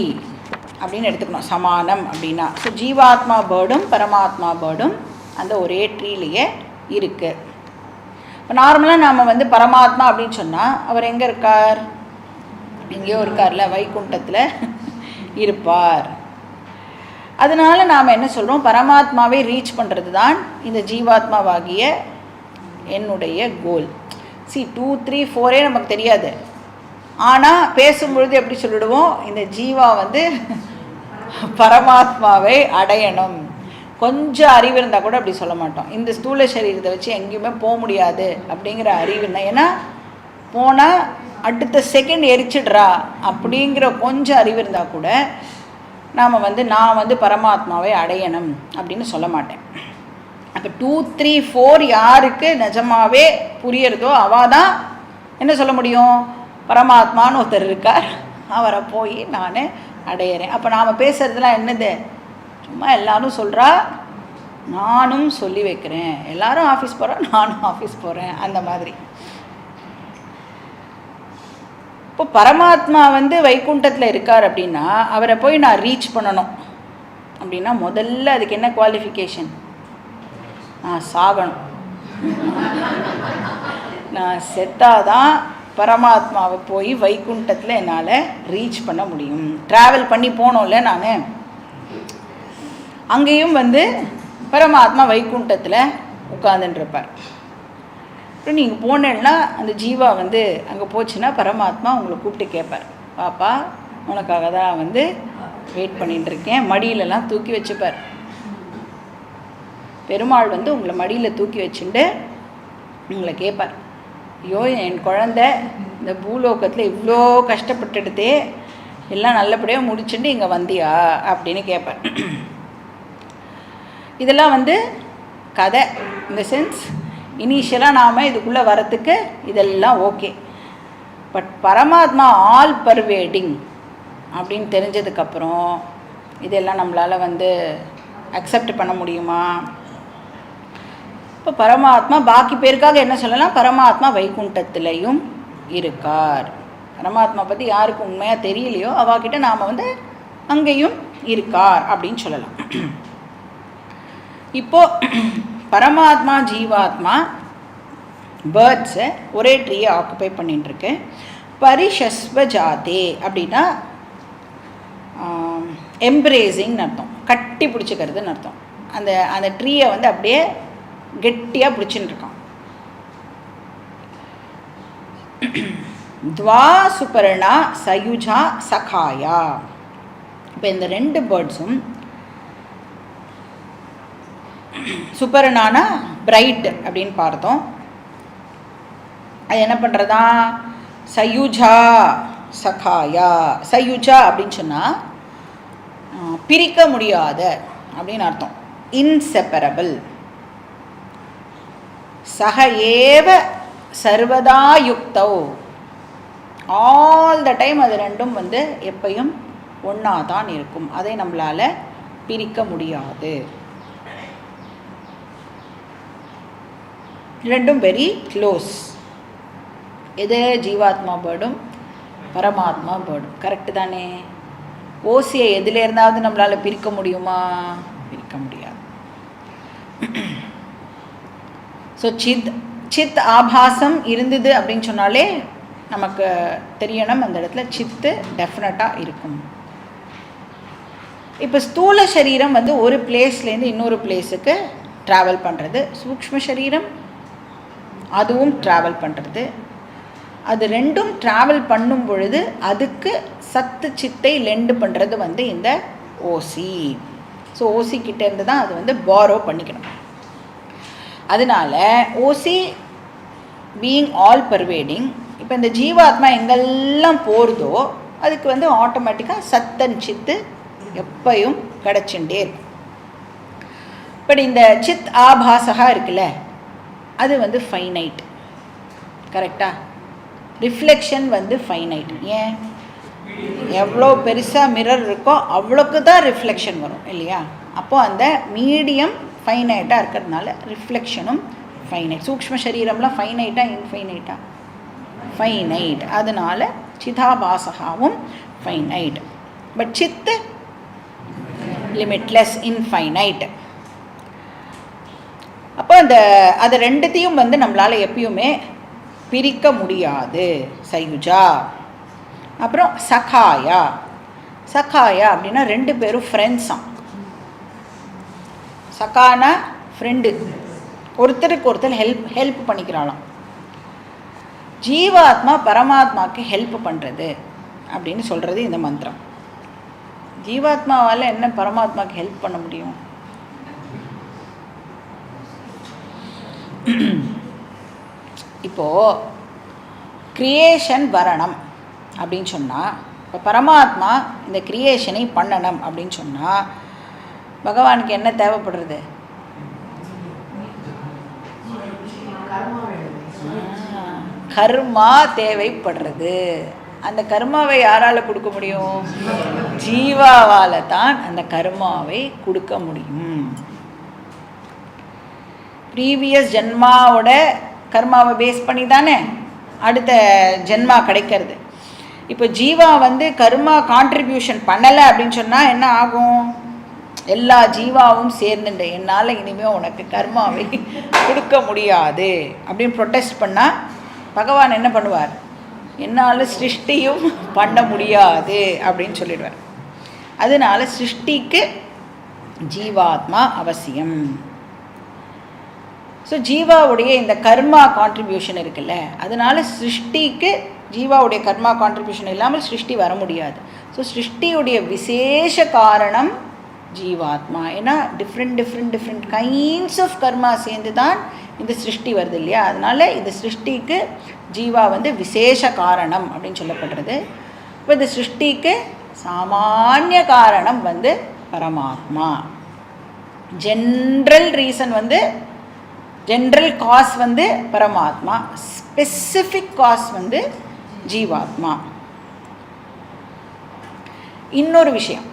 அப்படின்னு எடுத்துக்கணும் சமானம் அப்படின்னா. ஸோ ஜீவாத்மா பேர்டும் பரமாத்மா பேர்டும் அந்த ஒரே ட்ரீலேயே இருக்குது. இப்போ நார்மலாக நாம் வந்து பரமாத்மா அப்படின்னு சொன்னால் அவர் எங்கே இருக்கார்? எங்கேயோ இருக்கார்ல, வைகுண்டத்தில் இருப்பார். அதனால நாம் என்ன சொல்கிறோம்? பரமாத்மாவை ரீச் பண்ணுறது தான் இந்த ஜீவாத்மாவாகிய என்னுடைய கோல். 2 3 4 நமக்கு தெரியாது. ஆனால் பேசும்பொழுது எப்படி சொல்லிடுவோம்? இந்த ஜீவா வந்து பரமாத்மாவை அடையணும். கொஞ்சம் அறிவு இருந்தால் கூட அப்படி சொல்ல மாட்டோம். இந்த ஸ்தூல சரீரத்தை வச்சு எங்கேயுமே போக முடியாது அப்படிங்கிற அறிவு இல்லை. ஏன்னா போனால் அடுத்த செகண்ட் எரிச்சிடுறா அப்படிங்கிற கொஞ்சம் அறிவு இருந்தால் கூட நாம் வந்து நான் வந்து பரமாத்மாவை அடையணும் அப்படின்னு சொல்ல மாட்டேன். அப்போ 2 3 4 யாருக்கு நிஜமாவே புரியறதோ அவள் தான் என்ன சொல்ல முடியும்? பரமாத்மான்னு ஒருத்தர் இருக்கார், அவரை போய் நான் அடையிறேன். அப்போ நாம் பேசுகிறதுலாம் என்னது? சும்மா எல்லாரும் சொல்கிறா, நானும் சொல்லி வைக்கிறேன். எல்லாரும் ஆஃபீஸ் போகிறேன், நானும் ஆஃபீஸ் போகிறேன், அந்த மாதிரி. இப்போ பரமாத்மா வந்து வைகுண்டத்தில் இருக்கார் அப்படின்னா அவரை போய் நான் ரீச் பண்ணணும் அப்படின்னா முதல்ல அதுக்கு என்ன குவாலிஃபிகேஷன்? நான் சாகணும். நான் செத்தாதான் பரமாத்மாவை போய் வைகுண்டத்தில் என்னால் ரீச் பண்ண முடியும். ட்ராவல் பண்ணி போனோம்ல நான், அங்கேயும் வந்து பரமாத்மா வைகுண்டத்தில் உட்கார்ந்துட்டுருப்பார். அப்புறம் நீங்கள் போனேன்னா அந்த ஜீவா வந்து அங்கே போச்சுன்னா பரமாத்மா உங்களை கூப்பிட்டு கேட்பார், பாப்பா உனக்காக தான் வந்து வெயிட் பண்ணிகிட்டு இருக்கேன், மடியிலலாம் தூக்கி வச்சுப்பார். பெருமாள் வந்து உங்களை மடியில் தூக்கி வச்சுட்டு உங்களை கேட்பார், ஐயோ என் குழந்தை இந்த பூலோகத்தில் இவ்வளோ கஷ்டப்பட்டுடுதே, எல்லாம் நல்லபடியாக முடிச்சுட்டு இங்கே வந்தியா அப்படின்னு கேட்பார். இதெல்லாம் வந்து கதை. இந்த சென்ஸ் இனிஷியலாக நாம் இதுக்குள்ளே வரத்துக்கு இதெல்லாம் ஓகே. பட் பரமாத்மா ஆல் பர்வேடிங் அப்படின்னு தெரிஞ்சதுக்கப்புறம் இதெல்லாம் நம்மளால் வந்து அக்செப்ட் பண்ண முடியுமா? இப்போ பரமாத்மா பாக்கி பேருக்காக என்ன சொல்லலாம், பரமாத்மா வைகுண்டத்திலையும் இருக்கார். பரமாத்மா பற்றி யாருக்கு உண்மையாக தெரியலையோ அவகிட்ட நாம் வந்து அங்கேயும் இருக்கார் அப்படின்னு சொல்லலாம். இப்போது பரமாத்மா ஜீவாத்மா பேர்ட்ஸை ஒரே ட்ரீயை ஆக்குப்பை பண்ணிட்டுருக்கு. பரிஷஸ்வ ஜாதே அப்படின்னா எம்ப்ரேசிங்னு அர்த்தம், கட்டி பிடிச்சிக்கிறதுன்னு அர்த்தம். அந்த அந்த ட்ரீயை வந்து அப்படியே கெட்டியாக பிடிச்சின்னு இருக்கான். துவா சுபர்ணா சயுஜா சகாயா. இப்போ இந்த ரெண்டு பேர்ட்ஸும் சுபர்ணானா பிரைட் அப்படின்னு பார்த்தோம். அது என்ன பண்ணுறதா, சயுஜா சகாயா. சயுஜா அப்படின்னு சொன்னால் பிரிக்க முடியாத அப்படின்னு அர்த்தம், இன்செப்பரபிள். சக ஏவ சர்வதா யுக்தௌ, ஆல் த டைம் அது ரெண்டும் வந்து எப்பையும் ஒன்றா தான் இருக்கும், அதை நம்மளால் பிரிக்க முடியாது. ரெண்டும் வெரி க்ளோஸ். எது, ஜீவாத்மா பேர்டும் பரமாத்மா பேர்டும். கரெக்டு தானே? ஓசியை எதில் இருந்தாவது நம்மளால் பிரிக்க முடியுமா? பிரிக்க முடியாது. ஸோ சித் ஆபாசம் இருந்தது அப்படின்னு சொன்னாலே நமக்கு தெரியணும், அந்த இடத்துல சித்து டெஃபினட்டாக இருக்கும். இப்போ ஸ்தூல சரீரம் வந்து ஒரு பிளேஸ்லேருந்து இன்னொரு பிளேஸுக்கு ட்ராவல் பண்ணுறது, சூக்ஷ்ம சரீரம் அதுவும் ட்ராவல் பண்ணுறது. அது ரெண்டும் ட்ராவல் பண்ணும் பொழுது அதுக்கு சத்து சித்தை லெண்டு பண்ணுறது வந்து இந்த ஓசி. ஸோ ஓசி கிட்டேருந்து தான் அது வந்து பாரோ பண்ணிக்கணும். அதனால ஓசி பீயிங் ஆல் பர்வேடிங், இப்போ இந்த ஜீவாத்மா எங்கெல்லாம் போகிறதோ அதுக்கு வந்து ஆட்டோமேட்டிக்காக சத்தன் சித்து எப்பையும் கிடச்சுட்டே இருக்கும். பட் இந்த சித் ஆபாசகா இருக்குல்ல, அது வந்து ஃபைனைட். கரெக்டாக? ரிஃப்ளெக்ஷன் வந்து ஃபைனைட். ஏன், எவ்வளோ பெருசாக மிரர் இருக்கோ அவ்வளோக்கு தான் ரிஃப்ளெக்ஷன் வரும் இல்லையா? அப்போது அந்த மீடியம் ஃபைனைட்டாக இருக்கிறதுனால ரிஃப்ளெக்ஷனும் ஃபைனைட். சூக்ஷ்ம சரீரம்லாம் ஃபைனைட்டா இன்ஃபைனைட்டா? ஃபைனைட். அதனால் சிதாபாசகாவும் ஃபைனைட். பட் சித்து லிமிட்லெஸ், இன்ஃபைனைட். அப்போ அது ரெண்டுத்தையும் வந்து நம்மளால் எப்பயுமே பிரிக்க முடியாது. சயுஜா. அப்புறம் சகாயா. சகாயா அப்படின்னா ரெண்டு பேரும் ஃப்ரெண்ட்ஸாம். சகானா ஃப்ரெண்டு, ஒருத்தருக்கு ஒருத்தர் ஹெல்ப் பண்ணிக்கிறாளாம். ஜீவாத்மா பரமாத்மாவுக்கு ஹெல்ப் பண்ணுறது அப்படின்னு சொல்கிறது இந்த மந்திரம். ஜீவாத்மாவால் என்ன பரமாத்மாவுக்கு ஹெல்ப் பண்ண முடியும்? இப்போது கிரியேஷன் வரணும் அப்படின்னு சொன்னால், இப்போ பரமாத்மா இந்த கிரியேஷனை பண்ணணும் அப்படின்னு சொன்னால் பகவானுக்கு என்ன தேவைப்படுறது? கர்மா தேவைப்படுறது. அந்த கர்மாவை யாரால் கொடுக்க முடியும்? ஜீவாவால் தான் அந்த கர்மாவை கொடுக்க முடியும். ப்ரீவியஸ் ஜென்மாவோட கர்மாவை பேஸ் பண்ணி தானே அடுத்த ஜென்மா கிடைக்கிறது. இப்போ ஜீவா வந்து கர்மா கான்ட்ரிபியூஷன் பண்ணலை அப்படின்னு சொன்னால் என்ன ஆகும்? எல்லா ஜீவாவும் சேர்ந்துட்டு என்னால் இனிமேல் உனக்கு கர்மாவை கொடுக்க முடியாது அப்படின்னு ப்ரொட்டஸ்ட் பண்ணால் பகவான் என்ன பண்ணுவார்? என்னால் சிருஷ்டியும் பண்ண முடியாது அப்படின்னு சொல்லிடுவார். அதனால சிருஷ்டிக்கு ஜீவாத்மா அவசியம். ஸோ ஜீவாவுடைய இந்த கர்மா கான்ட்ரிபியூஷன் இருக்குல்ல, அதனால சிருஷ்டிக்கு ஜீவாவுடைய கர்மா கான்ட்ரிபியூஷன் இல்லாமல் சிருஷ்டி வர முடியாது. ஸோ சிருஷ்டியுடைய விசேஷ காரணம் ஜீவாத்மா. ஏன்னா டிஃப்ரெண்ட் கைண்ட்ஸ் ஆஃப் கர்மா சேர்ந்து தான் இந்த சிருஷ்டி வருது இல்லையா? அதனால இந்த சிருஷ்டிக்கு ஜீவா வந்து விசேஷ காரணம் அப்படின்னு சொல்லப்படுறது. இப்போ இந்த சிருஷ்டிக்கு சாமானிய காரணம் வந்து பரமாத்மா. ஜென்ரல் ரீசன் வந்து ஜென்ரல் காஸ் வந்து பரமாத்மா, ஸ்பெசிஃபிக் காஸ் வந்து ஜீவாத்மா. இன்னொரு விஷயம்,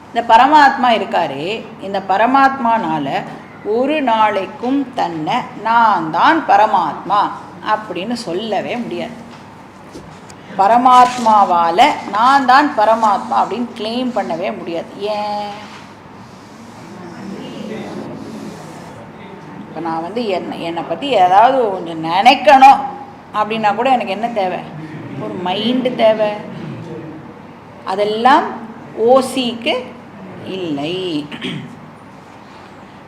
இந்த பரமாத்மா இருக்காரே, இந்த பரமாத்மானால ஒரு நாளைக்கும் தன்னை நான் தான் பரமாத்மா அப்படின்னு சொல்லவே முடியாது. பரமாத்மாவால் நான் தான் பரமாத்மா அப்படின்னு கிளைம் பண்ணவே முடியாது. ஏன்? இப்போ நான் வந்து என்னை பற்றி ஏதாவது கொஞ்சம் நினைக்கணும் அப்படின்னா கூட எனக்கு என்ன தேவை? ஒரு மைண்டு தேவை. அதெல்லாம் ஓசிக்கு இல்லை.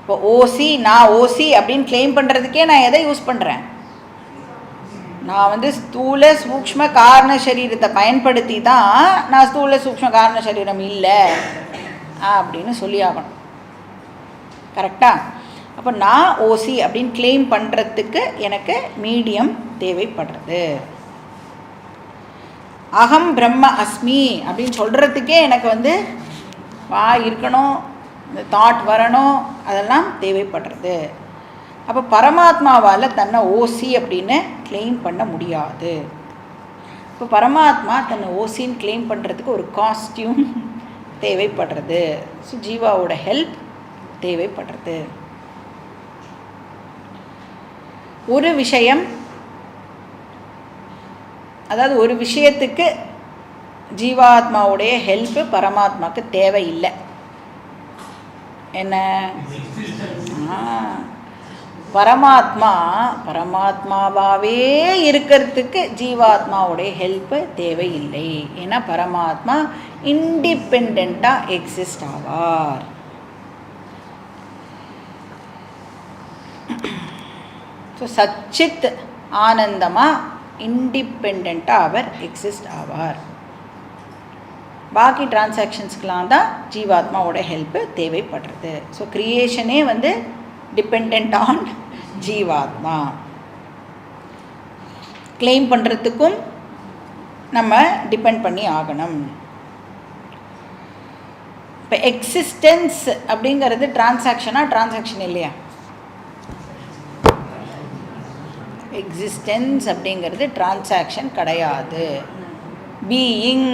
இப்போ நான் ஓசி அப்படின்னு கிளைம் பண்ணுறதுக்கே நான் எதை யூஸ் பண்ணுறேன்? நான் வந்து ஸ்தூல சூக்ஷ்ம காரண சரீரத்தை பயன்படுத்தி தான் நான் ஸ்தூல சூக்ஷ்ம காரண சரீரம் இல்லை அப்படின்னு சொல்லி ஆகணும். கரெக்டா? அப்போ நான் ஓசி அப்படின்னு கிளைம் பண்ணுறதுக்கு எனக்கு மீடியம் தேவைப்படுறது. அகம் பிரம்ம அஸ்மி அப்படின்னு சொல்கிறதுக்கே எனக்கு வந்து இருக்கணும், இந்த தாட் வரணும், அதெல்லாம் தேவைப்படுறது. அப்போ பரமாத்மாவால் தன்னை ஓசி அப்படின்னு கிளைம் பண்ண முடியாது. இப்போ பரமாத்மா தன்னை ஓசின்னு கிளைம் பண்ணுறதுக்கு ஒரு காஸ்டியூம் தேவைப்படுறது. ஸோ ஜீவாவோட ஹெல்ப் தேவைப்படுறது. ஒரு விஷயம், அதாவது ஒரு விஷயத்துக்கு ஜீவாத்மாவுடைய ஹெல்ப்பு பரமாத்மாவுக்கு தேவையில்லை. என்ன? பரமாத்மாவாகவே இருக்கிறதுக்கு ஜீவாத்மாவுடைய ஹெல்ப்பு தேவையில்லை. ஏன்னா பரமாத்மா இண்டிபெண்ட்டாக எக்ஸிஸ்ட் ஆவார். ஸோ சச்சித் ஆனந்தமாக இண்டிபெண்ட்டாக அவர் எக்ஸிஸ்ட் ஆவார். பாக்கி டிரான்சாக்ஷன்ஸ்க்கெலாம் தான் ஜீவாத்மாவோட ஹெல்ப்பு தேவைப்படுறது. ஸோ க்ரியேஷனே வந்து டிபெண்ட் ஆன் ஜீவாத்மா. கிளைம் பண்ணுறதுக்கும் நம்ம டிபெண்ட் பண்ணி ஆகணும். இப்போ எக்ஸிஸ்டன்ஸ் அப்படிங்கிறது டிரான்சாக்ஷன் இல்லையா? எக்ஸிஸ்டன்ஸ் அப்படிங்கிறது டிரான்சாக்ஷன் கிடையாது. பீயிங்,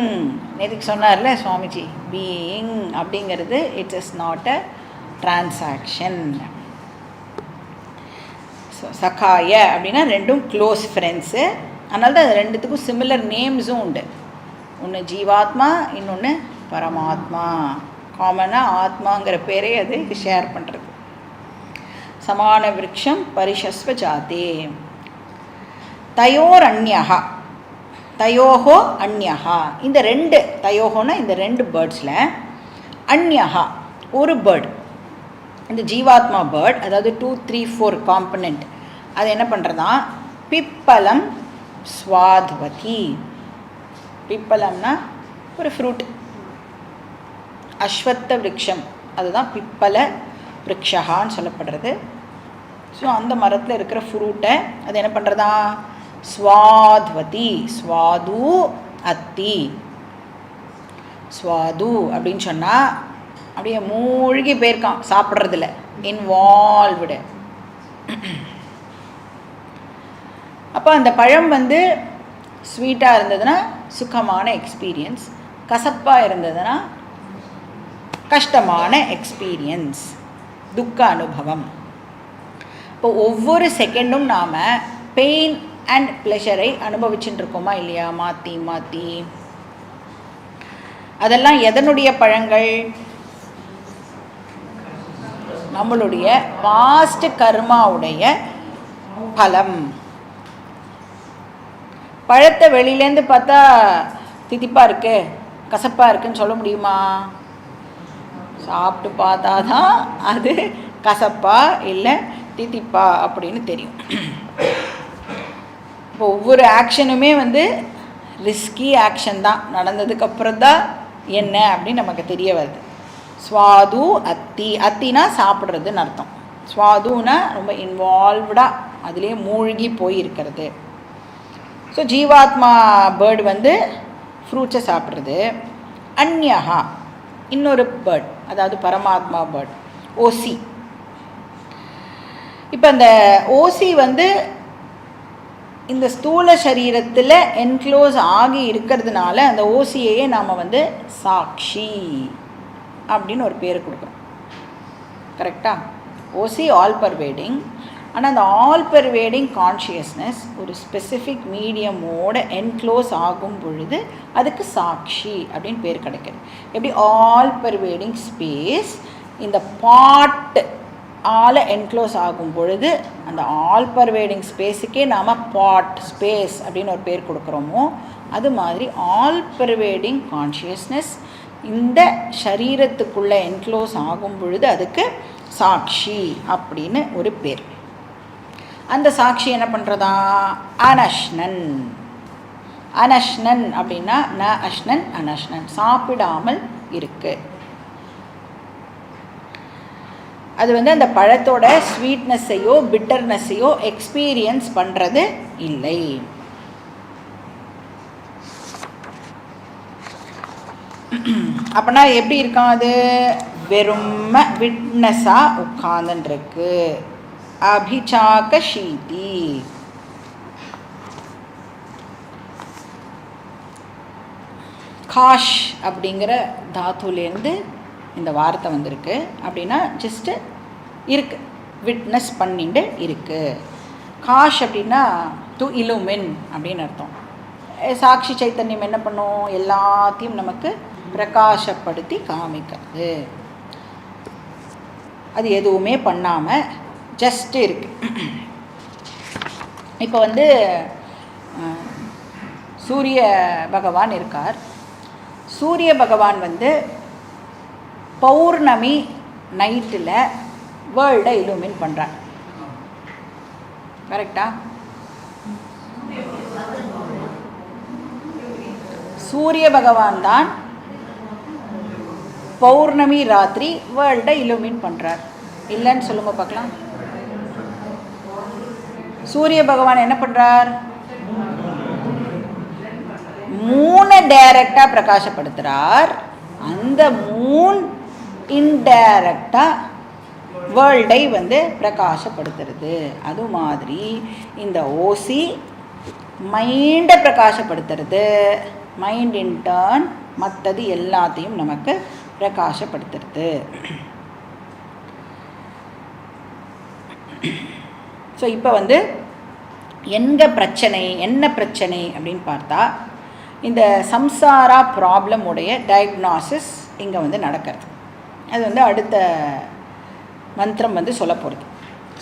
நேற்றுக்கு சொன்னார்ல சுவாமிஜி, பீயிங் அப்படிங்கிறது it is not a transaction. So சகாய அப்படின்னா ரெண்டும் க்ளோஸ் ஃப்ரெண்ட்ஸு. அதனால தான் அது ரெண்டுத்துக்கும் சிமிலர் நேம்ஸும் உண்டு. ஒன்று ஜீவாத்மா, இன்னொன்று பரமாத்மா. காமனாக ஆத்மாங்கிற பேரே அது ஷேர் பண்ணுறது. சமான விருட்சம் பரிஷஸ்வ ஜாதே. தயோர் அந்யஹா, தயோஹோ அந்யஹா. இந்த ரெண்டு தயோஹோன்னா இந்த ரெண்டு பேர்ட்ஸில் அந்யஹா ஒரு பேர்டு, இந்த ஜீவாத்மா பேர்ட், அதாவது 2, 3, 4 காம்பனண்ட், அது என்ன பண்ணுறதா? பிப்பலம் ஸ்வாத்வதி. பிப்பலம்னா ஒரு ஃப்ரூட். அஸ்வத்த விருட்சம் அதுதான் பிப்பல விருட்சகான்னு சொல்லப்படுறது. ஸோ அந்த மரத்தில் இருக்கிற ஃப்ரூட்டை அது என்ன பண்ணுறதா? ஸ்வாத்வதி. ஸ்வாது அத்தி. ஸ்வாது அப்படின்னு சொன்னால் அப்படியே மூழ்கி போயிருக்கான் சாப்பிட்றதுல, இன்வால்வ்டு. அப்போ அந்த பழம் வந்து ஸ்வீட்டாக இருந்ததுன்னா சுகமான எக்ஸ்பீரியன்ஸ், கசப்பாக இருந்ததுன்னா கஷ்டமான எக்ஸ்பீரியன்ஸ், துக்க அனுபவம். இப்போ ஒவ்வொரு செகண்டும் நாம் பெயின் அண்ட் ப்ளஷரை அனுபவிச்சுட்டு இருக்கோமா இல்லையா? மாற்றி மாற்றி. அதெல்லாம் எதனுடைய பழங்கள்? நம்மளுடைய பாஸ்ட் கர்மாவுடைய பலம். பழத்தை வெளியிலேருந்து பார்த்தா தித்திப்பாக இருக்குது, கசப்பாக இருக்குன்னு சொல்ல முடியுமா? சாப்பிட்டு பார்த்தா தான் அது கசப்பா இல்லை தித்திப்பா அப்படின்னு தெரியும். இப்போ ஒவ்வொரு ஆக்ஷனுமே வந்து ரிஸ்கி ஆக்ஷன் தான். நடந்ததுக்கப்புறம் தான் என்ன அப்படின்னு நமக்கு தெரிய வருது. ஸ்வாது அத்தி, அத்தினா சாப்பிட்றதுன்னு அர்த்தம். ஸ்வாதுனா ரொம்ப இன்வால்வ்டாக அதிலே மூழ்கி போய் இருக்கிறது. ஸோ ஜீவாத்மா பேர்டு வந்து ஃப்ரூட்ஸை சாப்பிட்றது. அந்யஹா இன்னொரு பேர்ட், அதாவது பரமாத்மா பேர்ட், ஓசி. இப்போ இந்த ஓசி வந்து இந்த ஸ்தூல சரீரத்தில் என்க்ளோஸ் ஆகி இருக்கிறதுனால அந்த ஓசியையே நாம் வந்து சாட்சி அப்படின்னு ஒரு பேர் கொடுக்குறோம். கரெக்டாக? ஓசி ஆல் பர்வேடிங். ஆனால் அந்த ஆல் பர்வேடிங் கான்ஷியஸ்னஸ் ஒரு ஸ்பெசிஃபிக் மீடியமோட என்க்ளோஸ் ஆகும் பொழுது அதுக்கு சாட்சி அப்படின்னு பேர் கிடைக்கிது. எப்படி ஆல் பர்வேடிங் ஸ்பேஸ் இந்த பாட் ஆல் என்க்ளோஸ் ஆகும் பொழுது அந்த ஆல் பர்வேடிங் ஸ்பேஸுக்கே நாம் பாட் ஸ்பேஸ் அப்படின்னு ஒரு பேர் கொடுக்குறோமோ, அது மாதிரி ஆல் பர்வேடிங் கான்ஷியஸ்னஸ் இந்த சரீரத்துக்குள்ளே என்க்ளோஸ் ஆகும் பொழுது அதுக்கு சாட்சி அப்படின்னு ஒரு பேர். அந்த சாட்சி என்ன பண்ணுறதா? அனஷ்னன். அனஷ்னன் அப்படின்னா ந அஷ்னன் அனஷ்னன், சாப்பிடாமல் இருக்கு. அது வந்து அந்த பழத்தோட ஸ்வீட்னஸையோ பிட்டர்னஸையோ எக்ஸ்பீரியன்ஸ் பண்ணுறது இல்லை. அப்படின்னா எப்படி இருக்கான்? அது வெறும் விட்னஸாக உட்கார்ந்துருக்கு. அபிசாக ஷீதி. காஷ் அப்படிங்கிற தாத்துலேருந்து இந்த வார்த்தை வந்திருக்கு. அப்படின்னா ஜஸ்ட்டு இருக்கு, விட்னஸ் பண்ணிட்டு இருக்கு. காஷ் அப்படின்னா டு இலுமின் அப்படின்னு அர்த்தம். சாட்சி சைத்தன்யம் என்ன பண்ணும்? எல்லாத்தையும் நமக்கு பிரகாசப்படுத்தி காமிக்கிறது. அது எதுவுமே பண்ணாமல் ஜஸ்ட்டு இருக்கு. இப்போ வந்து சூரிய பகவான் இருக்கார். சூரிய பகவான் வந்து பௌர்ணமி நைட்டில் வேர்ல்டை இலுமின் பண்ணுறார். கரெக்டா? சூரிய பகவான் தான் பௌர்ணமி ராத்திரி வேர்ல்டை இலுமின் பண்ணுறார். இல்லைன்னு சொல்லுங்க பார்க்கலாம். சூரிய பகவான் என்ன பண்ணுறார்? மூணை டைரக்டாக பிரகாசப்படுத்துகிறார். அந்த மூன் இன்டைரக்டாக வேர்ல்டை வந்து பிரகாசப்படுத்துறது. அது மாதிரி இந்த ஓசி மைண்டை பிரகாசப்படுத்துறது. மைண்ட் இன் டர்ன் மற்றது எல்லாத்தையும் நமக்கு பிரகாசப்படுத்துறது. ஸோ இப்போ வந்து என்ன பிரச்சனை அப்படின்னு பார்த்தா, இந்த சம்சாரா ப்ராப்ளம் உடைய டயக்னாசிஸ் இங்கே வந்து நடக்கிறது. அது வந்து அடுத்த மந்திரம் வந்து சொல்ல போகிறது.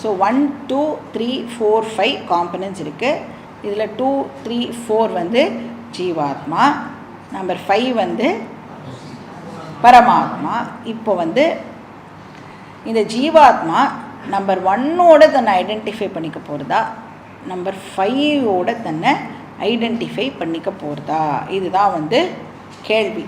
ஸோ 1, 2, 3, 4, 5 காம்பனன்ட்ஸ் இருக்குது. இதில் 2, 3, 4 வந்து ஜீவாத்மா, நம்பர் 5 வந்து பரமாத்மா. இப்போ வந்து இந்த ஜீவாத்மா நம்பர் 1ஓட தன்னை ஐடென்டிஃபை பண்ணிக்க போகிறதா, நம்பர் 5ஓட தன்னை ஐடென்டிஃபை பண்ணிக்க போகிறதா, இதுதான் வந்து கேள்வி.